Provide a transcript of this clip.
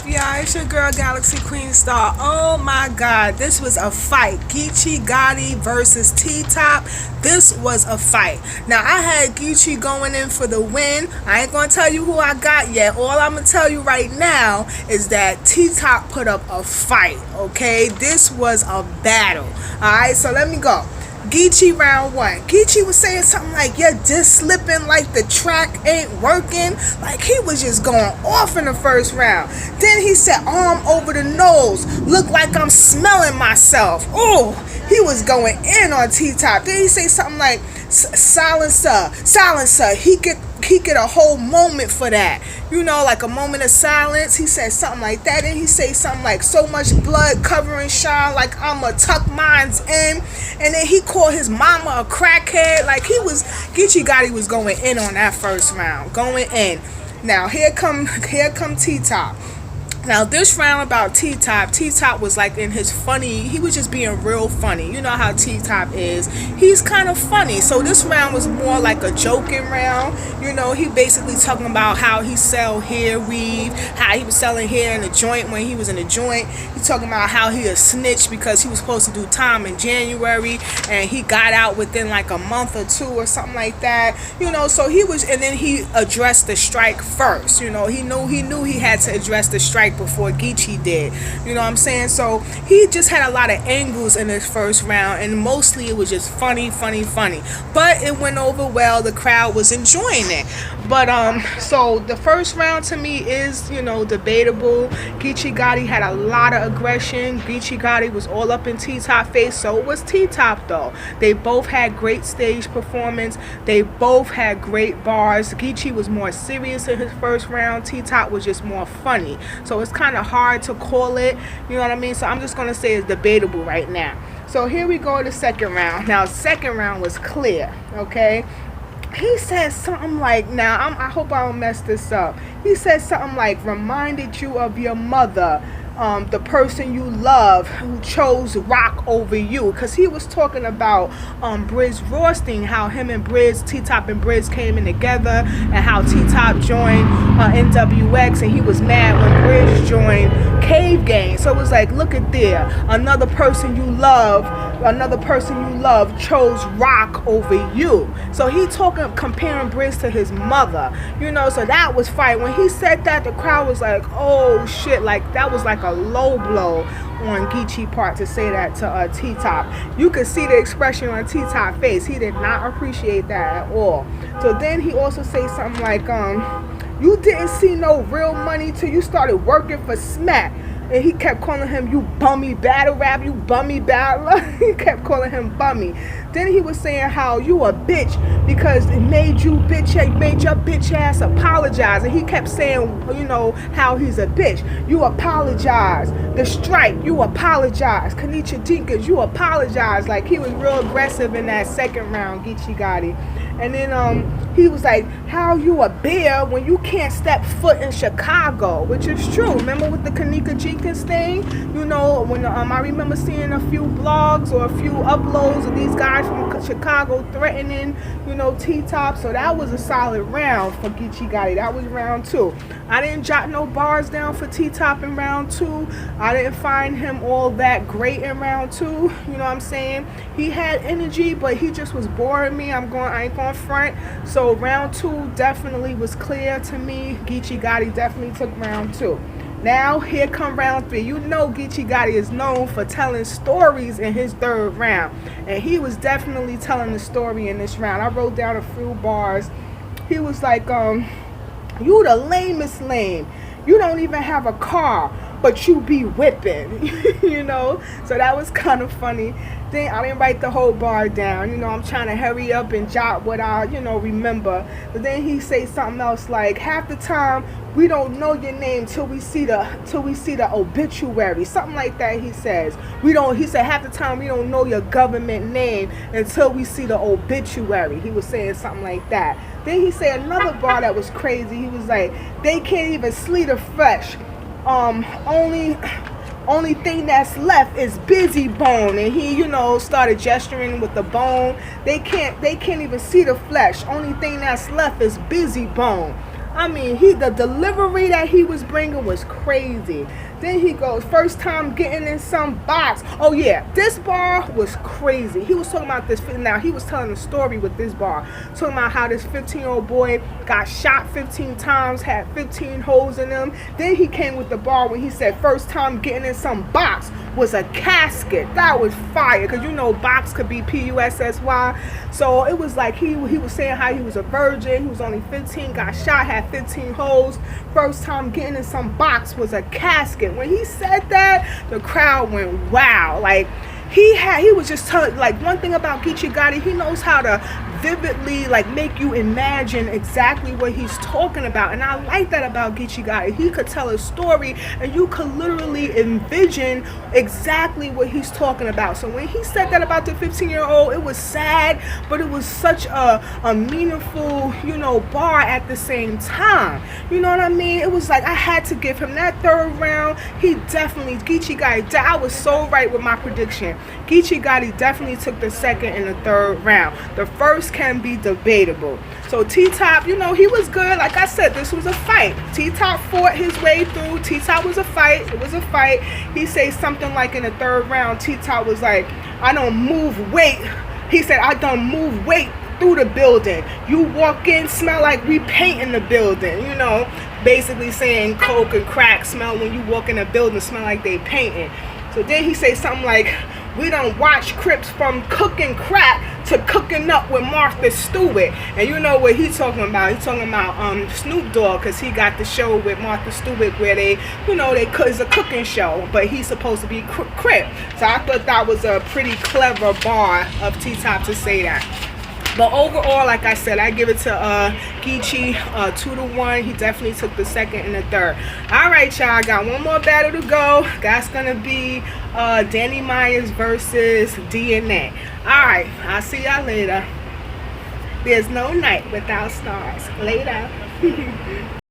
Yeah, it's your girl Galaxy Queen Star. Oh my god, this was a fight. GEECHI Gotti versus T-Top. This was a fight. Now I had GEECHI going in for the win. I ain't gonna tell you who I got yet. All I'm gonna tell you right now is that T-Top put up a fight. Okay, this was a battle. Alright, so let me go. GEECHI round one. GEECHI was saying something like, you're just slipping, like the track ain't working. Like he was just going off in the first round. Then he said, arm over the nose. Look like I'm smelling myself. Oh, he was going in on T-Top. Then he say something like, silencer, silencer. He get a whole moment for that. You know, like a moment of silence. He said something like that. And he say something like, so much blood covering shine, like I'ma tuck mine's in. And then he called his mama a crackhead. Like GEECHI Gotti was going in on that first round. Going in. Now here come T-Top. Now this round about T-Top was like in his funny, he was just being real funny. You know how T-Top is. He's kind of funny. So this round was more like a joking round. You know, he basically talking about how he sell hair weave, how he was selling hair in the joint when he was in the joint. He talking about how he a snitch because he was supposed to do time in January and he got out within like a month or two or something like that. You know, so he was, and then he addressed the strike first. You know, he knew he had to address the strike before GEECHI did. You know what I'm saying? So he just had a lot of angles in his first round, and mostly it was just funny. But it went over well. The crowd was enjoying it. But so the first round to me is, you know, debatable. GEECHI Gotti had a lot of aggression. GEECHI Gotti was all up in T-Top face. So was T-Top though. They both had great stage performance. They both had great bars. GEECHI was more serious in his first round. T-Top was just more funny. So it's kind of hard to call it. You know what I mean? So I'm just gonna say it's debatable right now. So here we go to the second round. Now second round was clear. Okay. He said something like, now I hope I don't mess this up. He said something like, reminded you of your mother, the person you love who chose rock over you. Because he was talking about Briz Rothstein, how him and Briz, T-Top and Briz came in together, and how T-Top joined NWX, and he was mad when Briz joined Cave Gang. So it was like, look at there, another person you love chose rock over you. So he comparing Briz to his mother, you know. So that was fight. When he said that, the crowd was like, oh shit, like that was like a low blow on GEECHI part to say that to T-Top. You could see the expression on T-Top face. He did not appreciate that at all. So then he also say something like, you didn't see no real money till you started working for Smack. And he kept calling him, you bummy battle rap, you bummy battler. He kept calling him bummy. Then he was saying how you a bitch because it made your bitch ass apologize. And he kept saying, you know, how he's a bitch. You apologize. The strike, you apologize. Kanicha Jenkins, you apologize. Like he was real aggressive in that second round, GEECHI Gotti. And then he was like, how you a bear when you can't step foot in Chicago, which is true. Remember with the Kanicha Jenkins thing? You know, when I remember seeing a few blogs or a few uploads of these guys from Chicago threatening, you know, T-Top. So that was a solid round for GEECHI Gotti. That was round two. I didn't jot no bars down for T-Top in round two. I didn't find him all that great in round two. You know what I'm saying? He had energy, but he just was boring me. I ain't going front. So round two definitely was clear to me. GEECHI Gotti definitely took round two. Now here come round three. You know GEECHI Gotti is known for telling stories in his third round, and he was definitely telling the story in this round. I wrote down a few bars. He was like, you the lamest lame. You don't even have a car, but you be whipping. You know? So that was kind of funny. Then I didn't write the whole bar down. You know, I'm trying to hurry up and jot what I, you know, remember. But then he say something else like, half the time we don't know your name till we see the obituary. Something like that he says. He said half the time we don't know your government name until we see the obituary. He was saying something like that. Then he said another bar that was crazy. He was like, they can't even sleep the fresh. Only thing that's left is busy bone. And he, you know, started gesturing with the bone. They can't even see the flesh. Only thing that's left is busy bone. I mean, the delivery that he was bringing was crazy. Then he goes, first time getting in some box. Oh yeah, this bar was crazy. He was talking about this. Now he was telling a story with this bar, talking about how this 15-year-old boy got shot 15 times, had 15 holes in him. Then he came with the bar when he said first time getting in some box was a casket. That was fire, because you know box could be P-U-S-S-Y. So it was like he was saying how he was a virgin, he was only 15, got shot, had 15 holes. First time getting in some box was a casket. When he said that, the crowd went wow. Like he was just telling, like, one thing about Geechee Gotti, he knows how to vividly like make you imagine exactly what he's talking about, and I like that about Geechee Gotti. He could tell a story and you could literally envision exactly what he's talking about. So when he said that about the 15-year-old, it was sad, but it was such a meaningful, you know, bar at the same time. You know what I mean? It was like I had to give him that third round. He definitely, Geechee Gotti, I was so right with my prediction. Geechee Gotti definitely took the second and the third round. The first can be debatable. So T-Top, you know, he was good. Like I said, this was a fight. T-Top fought his way through. T-Top was a fight. It was a fight. He said something like in the third round, T-Top was like, I don't move weight. He said, I don't move weight through the building. You walk in, smell like we painting the building, you know, basically saying coke and crack smell when you walk in a building, smell like they painting. So then he say something like, we don't watch Crips from cooking crack to cooking up with Martha Stewart. And you know what he's talking about. He's talking about Snoop Dogg, because he got the show with Martha Stewart where they, you know, it's a cooking show, but he's supposed to be Crip. So I thought that was a pretty clever bar of T-Top to say that. But overall, like I said, I give it to Geechee 2-1. He definitely took the second and the third. All right, y'all. I got one more battle to go. That's going to be Danny Myers versus DNA. All right. I'll see y'all later. There's no night without stars. Later.